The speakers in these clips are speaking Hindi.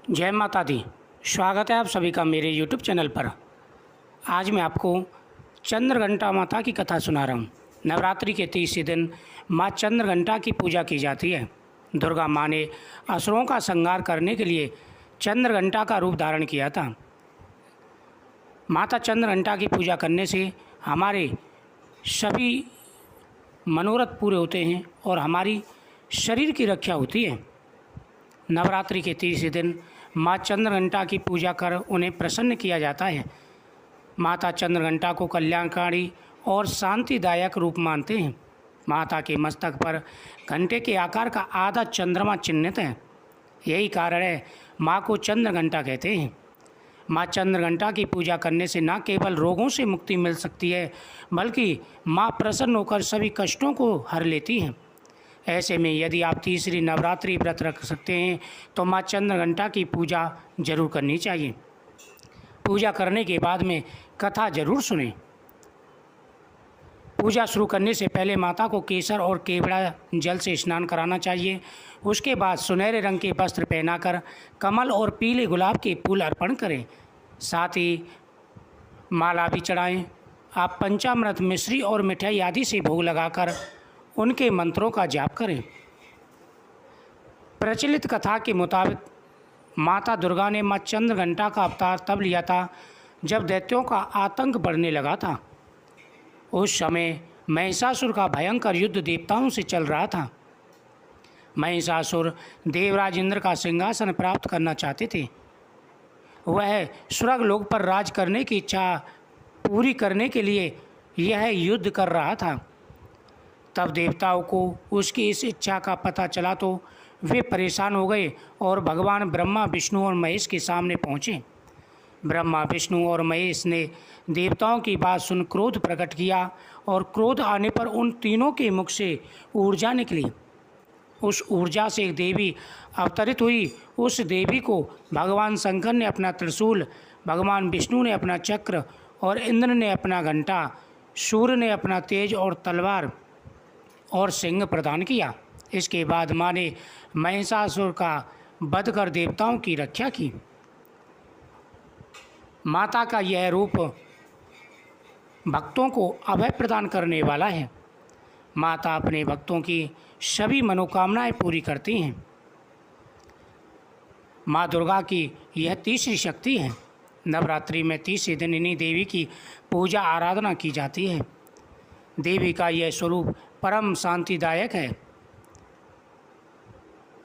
जय माता दी। स्वागत है आप सभी का मेरे YouTube चैनल पर। आज मैं आपको चंद्रघंटा माता की कथा सुना रहा हूँ। नवरात्रि के 30 दिन माँ चंद्रघंटा की पूजा की जाती है। दुर्गा माँ ने असुरों का संहार करने के लिए चंद्रघंटा का रूप धारण किया था। माता चंद्रघंटा की पूजा करने से हमारे सभी मनोरथ पूरे होते हैं और हमारी शरीर की रक्षा होती है। नवरात्रि के 30 दिन माँ चंद्रघंटा की पूजा कर उन्हें प्रसन्न किया जाता है। माता चंद्रघंटा को कल्याणकारी और शांतिदायक रूप मानते हैं। माता के मस्तक पर घंटे के आकार का आधा चंद्रमा चिन्हित है। यही कारण है माँ को चंद्रघंटा कहते हैं। माँ चंद्रघंटा की पूजा करने से न केवल रोगों से मुक्ति मिल सकती है, बल्कि माँ प्रसन्न होकर सभी कष्टों को हर लेती हैं। ऐसे में यदि आप तीसरी नवरात्रि व्रत रख सकते हैं तो माँ चंद्रघंटा की पूजा जरूर करनी चाहिए। पूजा करने के बाद में कथा जरूर सुनें। पूजा शुरू करने से पहले माता को केसर और केवड़ा जल से स्नान कराना चाहिए। उसके बाद सुनहरे रंग के वस्त्र पहनाकर कमल और पीले गुलाब के फूल अर्पण करें। साथ ही माला भी चढ़ाएं। आप पंचामृत, मिश्री और मिठाई आदि से भोग लगाकर उनके मंत्रों का जाप करें। प्रचलित कथा के मुताबिक माता दुर्गा ने माँ चंद्रघंटा का अवतार तब लिया था जब दैत्यों का आतंक बढ़ने लगा था। उस समय महिषासुर का भयंकर युद्ध देवताओं से चल रहा था। महिषासुर देवराज इंद्र का सिंहासन प्राप्त करना चाहते थे। वह स्वर्ग लोक पर राज करने की इच्छा पूरी करने के लिए यह युद्ध कर रहा था। तब देवताओं को उसकी इस इच्छा का पता चला तो वे परेशान हो गए और भगवान ब्रह्मा, विष्णु और महेश के सामने पहुँचे। ब्रह्मा, विष्णु और महेश ने देवताओं की बात सुन क्रोध प्रकट किया और क्रोध आने पर उन तीनों के मुख से ऊर्जा निकली। उस ऊर्जा से एक देवी अवतरित हुई। उस देवी को भगवान शंकर ने अपना त्रिशूल, भगवान विष्णु ने अपना चक्र और इंद्र ने अपना घंटा, सूर्य ने अपना तेज और तलवार और सिंह प्रदान किया। इसके बाद माँ ने महिषासुर का वध कर देवताओं की रक्षा की। माता का यह रूप भक्तों को अभय प्रदान करने वाला है। माता अपने भक्तों की सभी मनोकामनाएं पूरी करती हैं। माँ दुर्गा की यह तीसरी शक्ति है। नवरात्रि में 30 दिन इन्हीं देवी की पूजा आराधना की जाती है। देवी का यह स्वरूप परम शांतिदायक है।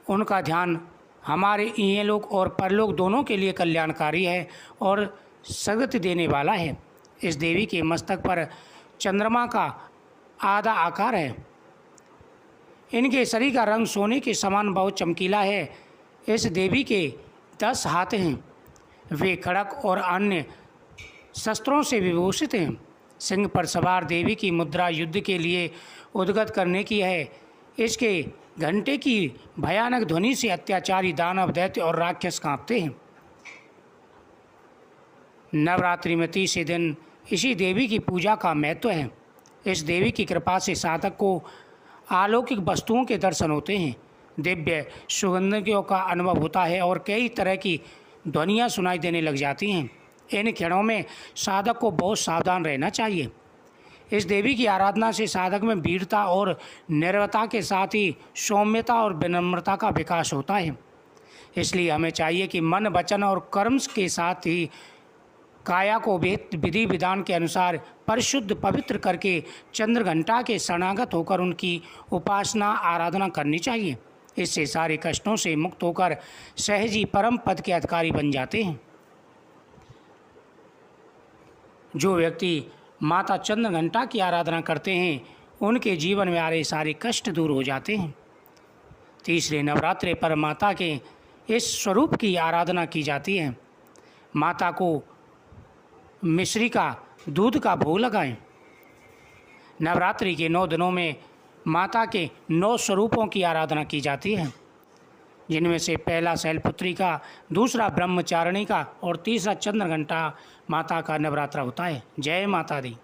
उनका ध्यान हमारे इहलोक और परलोक दोनों के लिए कल्याणकारी है और सद्गति देने वाला है। इस देवी के मस्तक पर चंद्रमा का आधा आकार है। इनके शरीर का रंग सोने के समान बहुत चमकीला है। इस देवी के 10 हाथ हैं। वे खड़ग और अन्य शस्त्रों से विभूषित हैं। सिंह पर सवार देवी की मुद्रा युद्ध के लिए उद्गत करने की है। इसके घंटे की भयानक ध्वनि से अत्याचारी दानव, दैत्य और राक्षस कांपते हैं। नवरात्रि में 30 दिन इसी देवी की पूजा का महत्व है। इस देवी की कृपा से साधक को अलौकिक वस्तुओं के दर्शन होते हैं, दिव्य सुगंधियों का अनुभव होता है और कई तरह की ध्वनियाँ सुनाई देने लग जाती हैं। इन क्षणों में साधक को बहुत सावधान रहना चाहिए। इस देवी की आराधना से साधक में वीरता और निर्भयता के साथ ही सौम्यता और विनम्रता का विकास होता है। इसलिए हमें चाहिए कि मन, वचन और कर्म के साथ ही काया को विधि विधान के अनुसार परिशुद्ध पवित्र करके चंद्रघंटा के शरणागत होकर उनकी उपासना आराधना करनी चाहिए। इससे सारे कष्टों से मुक्त होकर सहजी परम पद के अधिकारी बन जाते हैं। जो व्यक्ति माता चंद्रघंटा की आराधना करते हैं उनके जीवन में आ रहे सारे कष्ट दूर हो जाते हैं। तीसरे नवरात्रि पर माता के इस स्वरूप की आराधना की जाती है। माता को मिश्री का दूध का भोग लगाएं। नवरात्रि के 9 दिनों में माता के 9 स्वरूपों की आराधना की जाती है, जिनमें से पहला शैलपुत्री का, दूसरा ब्रह्मचारिणी का और तीसरा चंद्रघंटा माता का नवरात्रा होता है। जय माता दी।